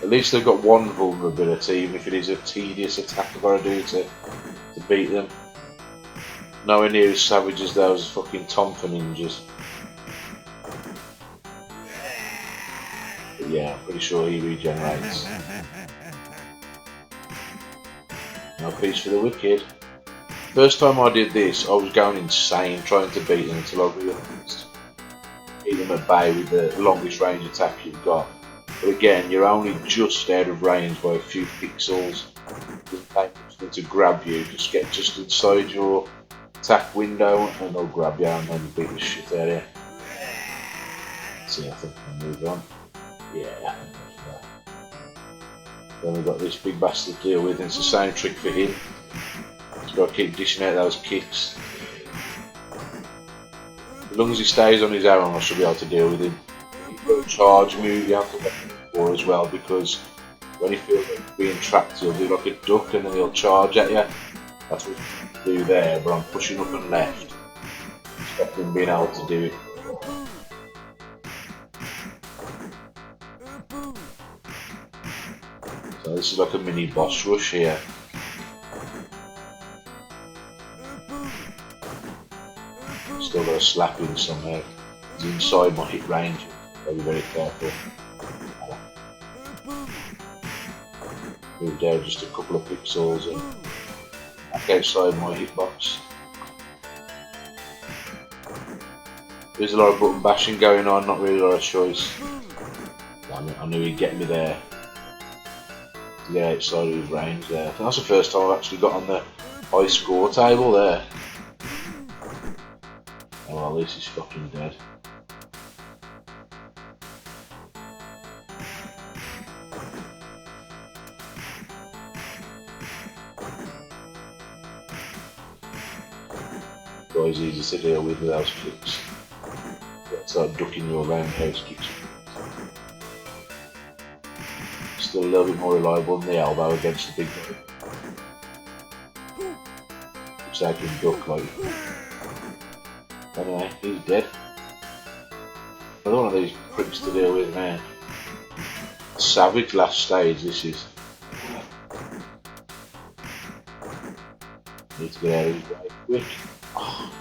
At least they've got one vulnerability, even if it is a tedious attack I've got to do to beat them. Nowhere near as savage as those fucking Tomfa ninjas. But yeah, I'm pretty sure he regenerates. No peace for the wicked. First time I did this, I was going insane trying to beat them until I realised beat them at bay with the longest range attack you've got. But again, you're only just out of range by a few pixels. They to grab you, just get just inside your attack window and they'll grab you and then beat the shit out of you. See, I think I'll move on. Yeah. Then we've got this big bastard to deal with, and it's the same trick for him. Just got to keep dishing out those kicks. As long as he stays on his own, I should be able to deal with him. He's got a charge move you have to wait for as well, because when he feels like he's being trapped, he'll do like a duck and then he'll charge at you. That's what I do there, but I'm pushing up and left to stop him being able to do it. So this is like a mini boss rush here. Still got to slap him somehow. He's inside my hit range. Gotta be very careful. Moved down just a couple of pixels and back outside my hitbox. There's a lot of button bashing going on, not really a lot of choice. Damn it, I knew he'd get me there. To get outside of his range there. I think that's the first time I've actually got on the high score table there. Oh well, this is fucking dead. Always easy to deal with without kicks. Start ducking your roundhouse kicks. Still a little bit more reliable than the elbow against the big guy. Which they can duck like. Anyway, he's dead. Another one of these pricks to deal with, man. Savage last stage, this is. Need to get out of his way quick. Oh,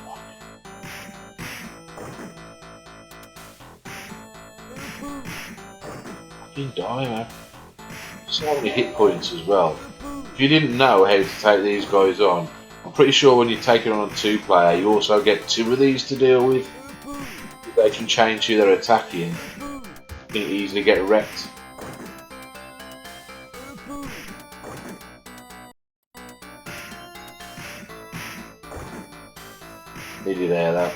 fucking die, man. So many hit points as well. If you didn't know how to take these guys on, I'm pretty sure when you take it on a 2-player, you also get 2 of these to deal with. They can change who they're attacking. You can easily get wrecked. Nearly there, that.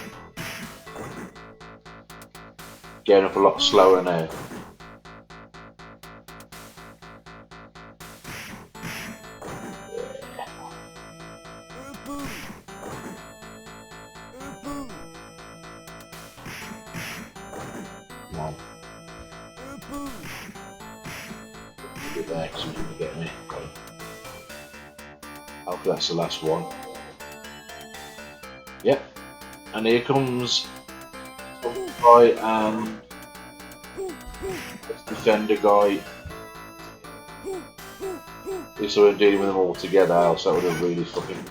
Getting up a lot slower now. Come on. Get there because you're going to get me. Hopefully that's the last one. Yep. And here comes the guy and this defender guy. This we're dealing with them all together, else that would have really fucking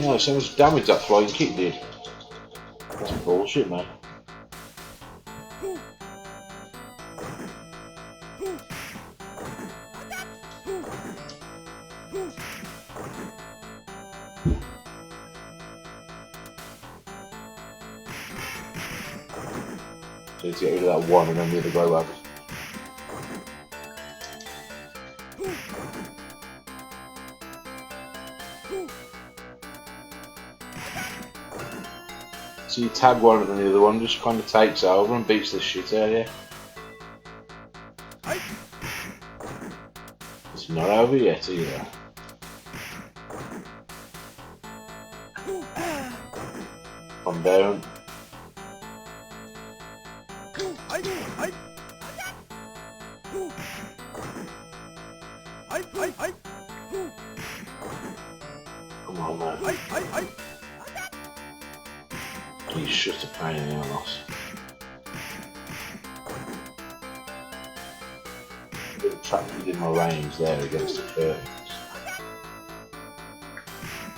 hell, so much damage that flying kick did. That's bullshit, man. So let's get rid of that one and then the other guy will have it. So you tag one and then the other one just kind of takes over and beats the shit out of you. It's not over yet either. Come down. Come on, man. He's just a pain in the ass. Bit trapped within my range there against the curtains.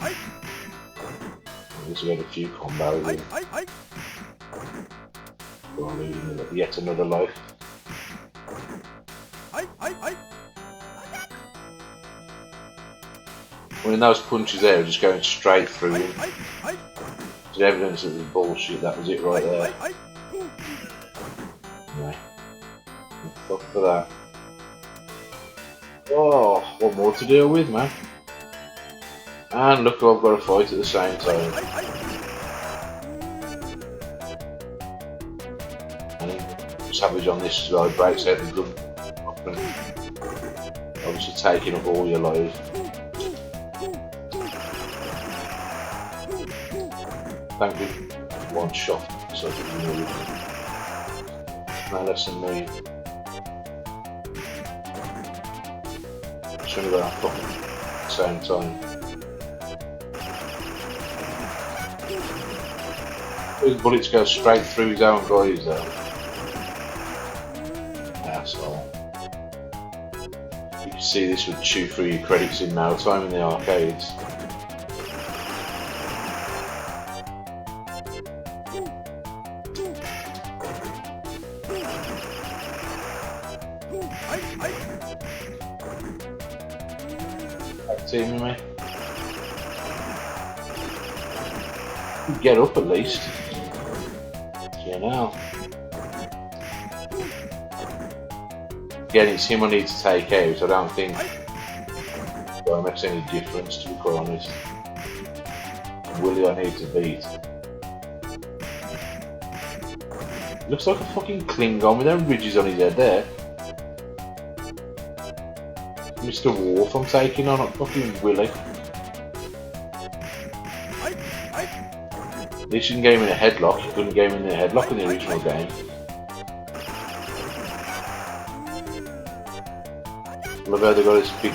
I guess we had a few combos in. We're losing yet another life. When those punches there are just going straight through him. There's evidence that it was bullshit, that was it right there. Yeah. Fuck for that. Oh, one more to deal with, man. And look, I've got to fight at the same time. And Savage on this as well, he breaks out the gun. Obviously taking up all your life. Thank you. One shot, so I can move. No less than me. Should have got fucking at the same time. Those bullets go straight through his own guys though. Asshole. You can see this would chew through your credits in no time in the arcades. Teaming me. Get up at least. You know. Again, it's him I need to take out. I don't think it makes any difference, to be quite honest. Willie I need to beat. Looks like a fucking Klingon with them ridges on his head there. Mr. Wolf I'm taking on, not fucking Willie. At least you can get him in a headlock, you couldn't get him in a headlock in the original game. I love how they got this big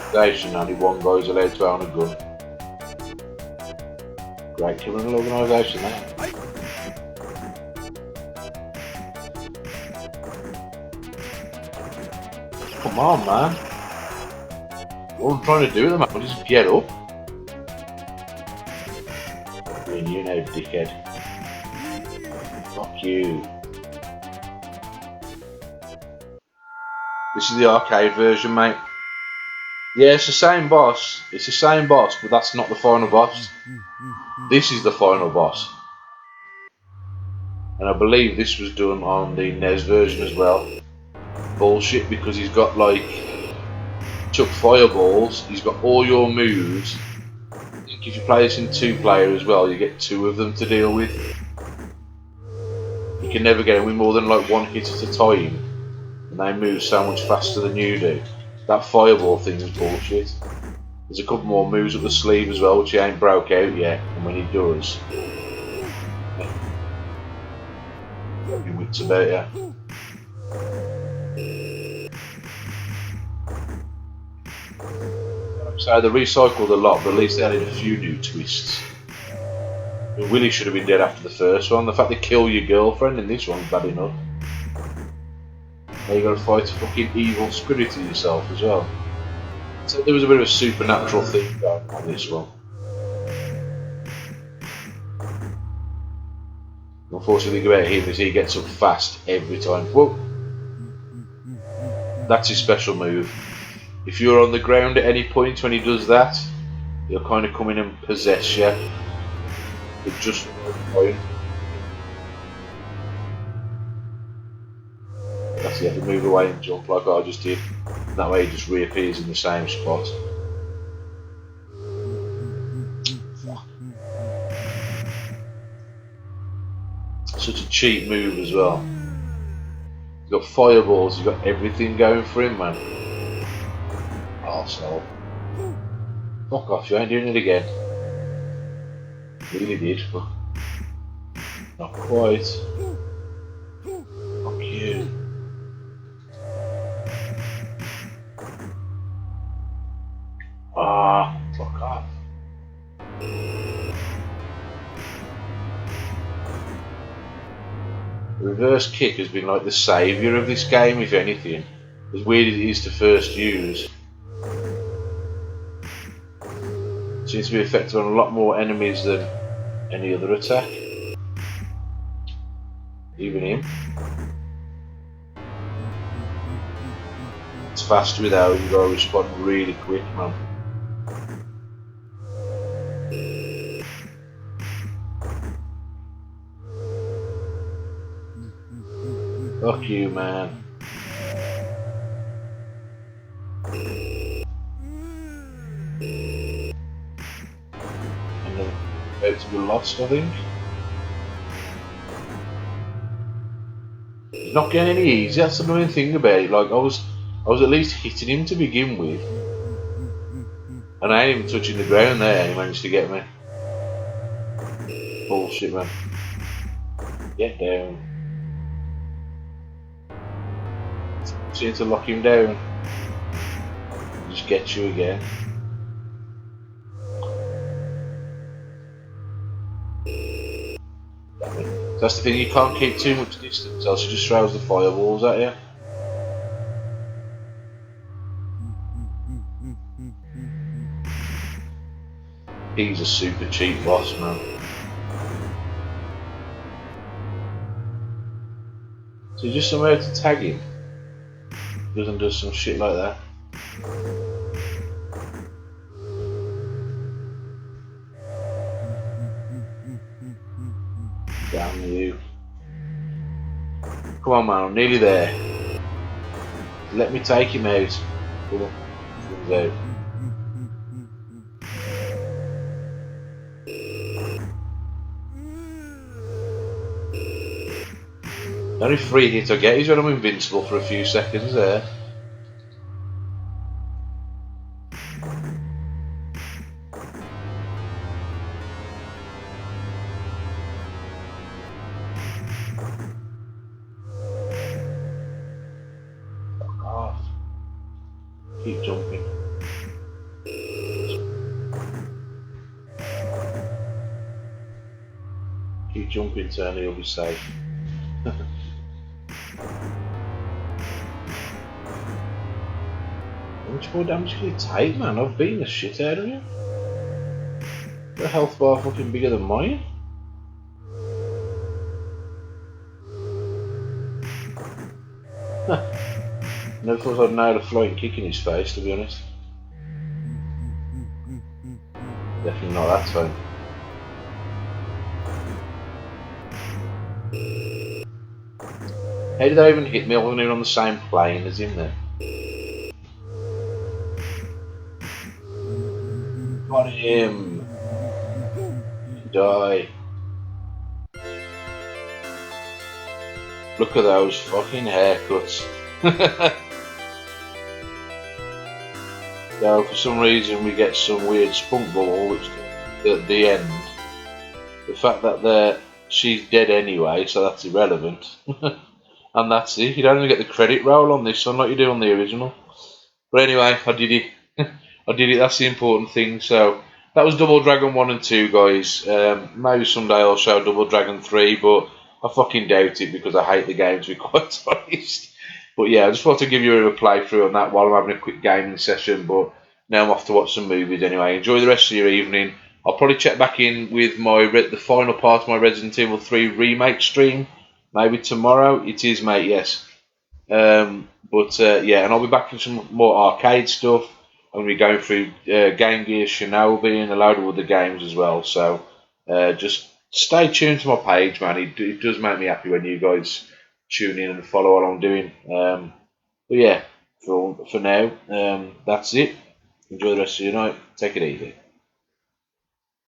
station, only one guy's allowed to own a gun. Great criminal organisation there. Come on, man. All I'm trying to do at the moment is get up. dickhead. Fuck you. This is the arcade version, mate. Yeah, it's the same boss. It's the same boss, but that's not the final boss. This is the final boss. And I believe this was done on the NES version as well. Bullshit, because he's got like chuck fireballs, he's got all your moves. I think if you play this in 2 player as well, you get 2 of them to deal with. You can never get them with more than like 1 hit at a time, and they move so much faster than you do. That fireball thing is bullshit. There's a couple more moves up the sleeve as well, which he ain't broke out yet, and when he does, got your wits about you. So they recycled a lot, but at least they added a few new twists. Willie should have been dead after the first one. The fact they kill your girlfriend in this one's bad enough. Now you got to fight a fucking evil spirit in yourself as well. So there was a bit of a supernatural thing going on this one. Unfortunately, the thing about him is he gets up fast every time. Whoa! That's his special move. If you're on the ground at any point when he does that, he'll kind of come in and possess you. But just one point. That's you have to move away and jump like I just did. That way he just reappears in the same spot. Such a cheap move as well. He's got fireballs, he's got everything going for him, man. Arsehole. Fuck off, you ain't doing it again. Really did, but not quite. Fuck you. Ah, fuck off. The reverse kick has been like the saviour of this game, if anything. As weird as it is to first use. Seems to be effective on a lot more enemies than any other attack. Even him. It's fast without, you gotta respond really quick, man. Fuck you, man. About to be lost, I think. He's not getting any easier. That's the annoying thing about it. Like I was at least hitting him to begin with, and I ain't even touching the ground there, and he managed to get me. Bullshit, man. Get down. Seem to lock him down. Just get you again. That's the thing, you can't keep too much distance, else he just throws the fireballs at you. He's a super cheap boss, man. So you just somehow to tag him. He doesn't do some shit like that. Damn you. Come on, man, I'm nearly there. Let me take him out. Come on. Comes out. The only free hit I get is when I'm invincible for a few seconds there. Keep jumping. Keep jumping, Tony, you'll be safe. How much more damage can you take, man? I've beaten the shit out of you. Your health bar fucking bigger than mine. Never thought I'd nail a floating kick in his face, to be honest. Definitely not that time. How did they even hit me? I wasn't even on the same plane as him then. Got him! Die. Look at those fucking haircuts. So for some reason we get some weird spunk bubble which at the end. The fact that she's dead anyway, so that's irrelevant. And that's it. You don't even get the credit roll on this one like you do on the original. But anyway, I did it. I did it. That's the important thing. So that was Double Dragon 1 and 2, guys. Maybe someday I'll show Double Dragon 3, but I fucking doubt it because I hate the game, to be quite honest. But yeah, I just wanted to give you a playthrough on that while I'm having a quick gaming session. But now I'm off to watch some movies anyway. Enjoy the rest of your evening. I'll probably check back in with the final part of my Resident Evil 3 remake stream. Maybe tomorrow. It is, mate, yes. Yeah, and I'll be back for some more arcade stuff. I'm going to be going through Game Gear, Shinobi, and a load of other games as well. So just stay tuned to my page, man. It does make me happy when you guys tune in and follow what I'm doing. But yeah, for now, that's it. Enjoy the rest of your night. Take it easy.